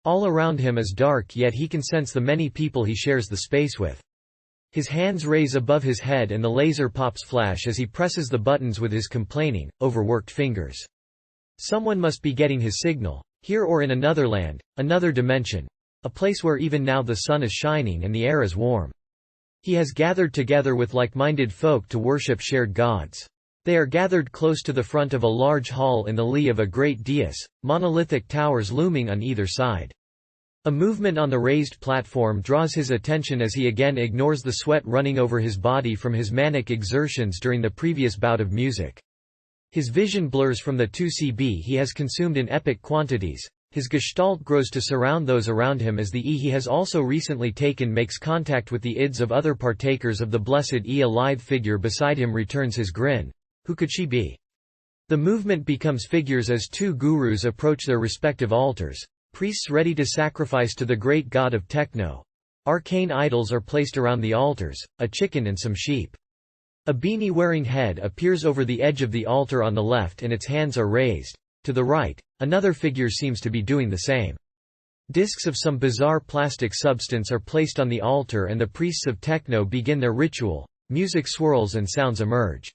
All around him is dark, yet he can sense the many people he shares the space with. His hands raise above his head and the laser pops flash as he presses the buttons with his complaining, overworked fingers. Someone must be getting his signal, here or in another land, another dimension, a place where even now the sun is shining and the air is warm. He has gathered together with like-minded folk to worship shared gods. They are gathered close to the front of a large hall in the lee of a great dais, monolithic towers looming on either side. A movement on the raised platform draws his attention as he again ignores the sweat running over his body from his manic exertions during the previous bout of music. His vision blurs from the 2CB he has consumed in epic quantities. His gestalt grows to surround those around him as the E he has also recently taken makes contact with the ids of other partakers of the blessed E. A lithe figure beside him returns his grin. Who could she be? The movement becomes figures as two gurus approach their respective altars. Priests ready to sacrifice to the great god of techno. Arcane idols are placed around the altars, a chicken and some sheep. A beanie-wearing head appears over the edge of the altar on the left and its hands are raised. To the right, another figure seems to be doing the same. Discs of some bizarre plastic substance are placed on the altar and the priests of techno begin their ritual. Music swirls and sounds emerge.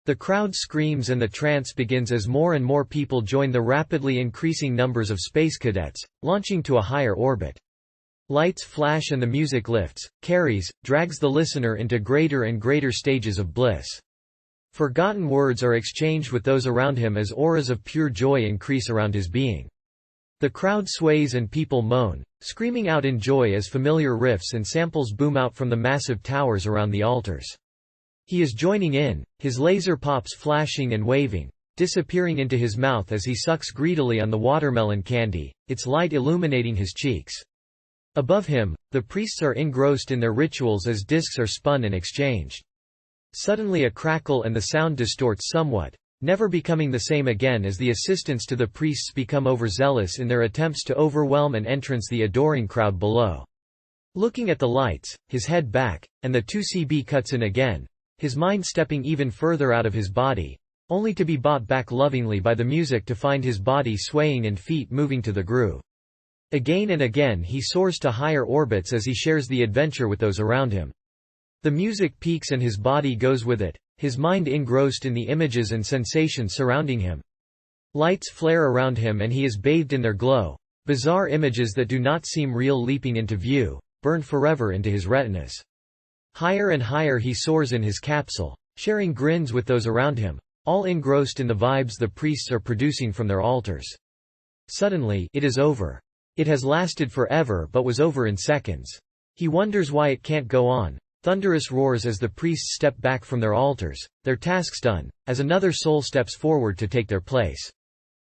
The crowd screams and the trance begins as more and more people join the rapidly increasing numbers of space cadets, launching to a higher orbit. Lights flash and the music lifts, carries, drags the listener into greater and greater stages of bliss. Forgotten words are exchanged with those around him as auras of pure joy increase around his being. The crowd sways and people moan, screaming out in joy as familiar riffs and samples boom out from the massive towers around the altars. He is joining in, his laser pops flashing and waving, disappearing into his mouth as he sucks greedily on the watermelon candy, its light illuminating his cheeks. Above him, the priests are engrossed in their rituals as discs are spun and exchanged. Suddenly a crackle and the sound distorts somewhat, never becoming the same again as the assistants to the priests become overzealous in their attempts to overwhelm and entrance the adoring crowd below. Looking at the lights, his head back, and the 2CB cuts in again. His mind stepping even further out of his body, only to be brought back lovingly by the music to find his body swaying and feet moving to the groove. Again and again he soars to higher orbits as he shares the adventure with those around him. The music peaks and his body goes with it, his mind engrossed in the images and sensations surrounding him. Lights flare around him and he is bathed in their glow, bizarre images that do not seem real leaping into view, burned forever into his retinas. Higher and higher he soars in his capsule, sharing grins with those around him, all engrossed in the vibes the priests are producing from their altars. Suddenly, it is over. It has lasted forever but was over in seconds. He wonders why it can't go on. Thunderous roars as the priests step back from their altars, their tasks done, as another soul steps forward to take their place.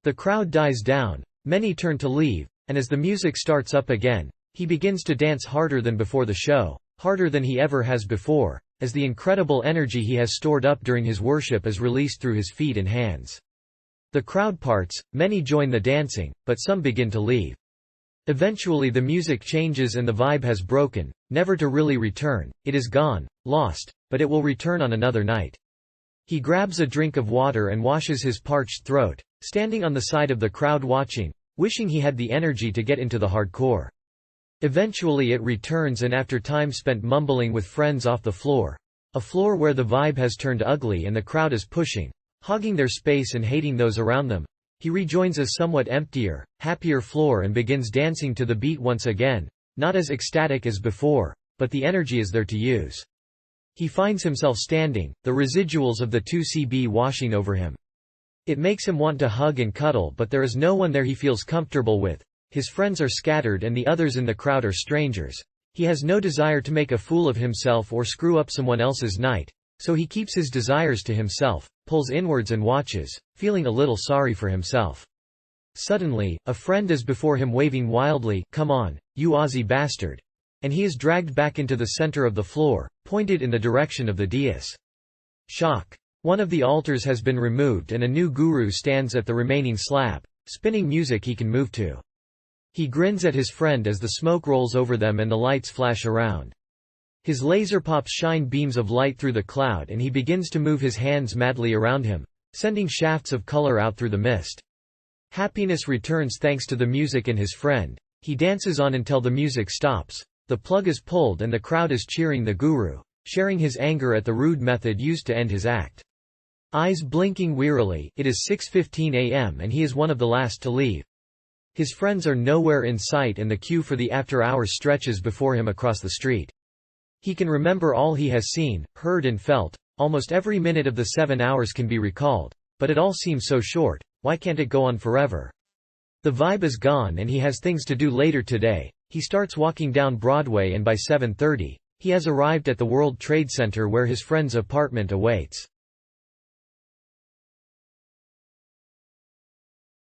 The crowd dies down, many turn to leave, and as the music starts up again, he begins to dance harder than before the show. Harder than he ever has before, as the incredible energy he has stored up during his worship is released through his feet and hands. The crowd parts, many join the dancing, but some begin to leave. Eventually the music changes and the vibe has broken, never to really return. It is gone, lost, but it will return on another night. He grabs a drink of water and washes his parched throat, standing on the side of the crowd watching, wishing he had the energy to get into the hardcore. Eventually it returns and after time spent mumbling with friends off the floor, a floor where the vibe has turned ugly and the crowd is pushing, hogging their space and hating those around them, he rejoins a somewhat emptier, happier floor and begins dancing to the beat once again, not as ecstatic as before, but the energy is there to use. He finds himself standing, the residuals of the 2CB washing over him. It makes him want to hug and cuddle but there is no one there he feels comfortable with. His friends are scattered and the others in the crowd are strangers. He has no desire to make a fool of himself or screw up someone else's night, so he keeps his desires to himself, pulls inwards and watches, feeling a little sorry for himself. Suddenly, a friend is before him waving wildly, "Come on, you Aussie bastard," and he is dragged back into the center of the floor, pointed in the direction of the dais. Shock. One of the altars has been removed and a new guru stands at the remaining slab, spinning music he can move to. He grins at his friend as the smoke rolls over them and the lights flash around. His laser pops shine beams of light through the cloud and he begins to move his hands madly around him, sending shafts of color out through the mist. Happiness returns thanks to the music and his friend. He dances on until the music stops. The plug is pulled and the crowd is cheering the guru, sharing his anger at the rude method used to end his act. Eyes blinking wearily, it is 6:15 a.m. and he is one of the last to leave. His friends are nowhere in sight and the queue for the after-hours stretches before him across the street. He can remember all he has seen, heard and felt. Almost every minute of the 7 hours can be recalled. But it all seems so short. Why can't it go on forever? The vibe is gone and he has things to do later today. He starts walking down Broadway and by 7:30, he has arrived at the World Trade Center where his friend's apartment awaits.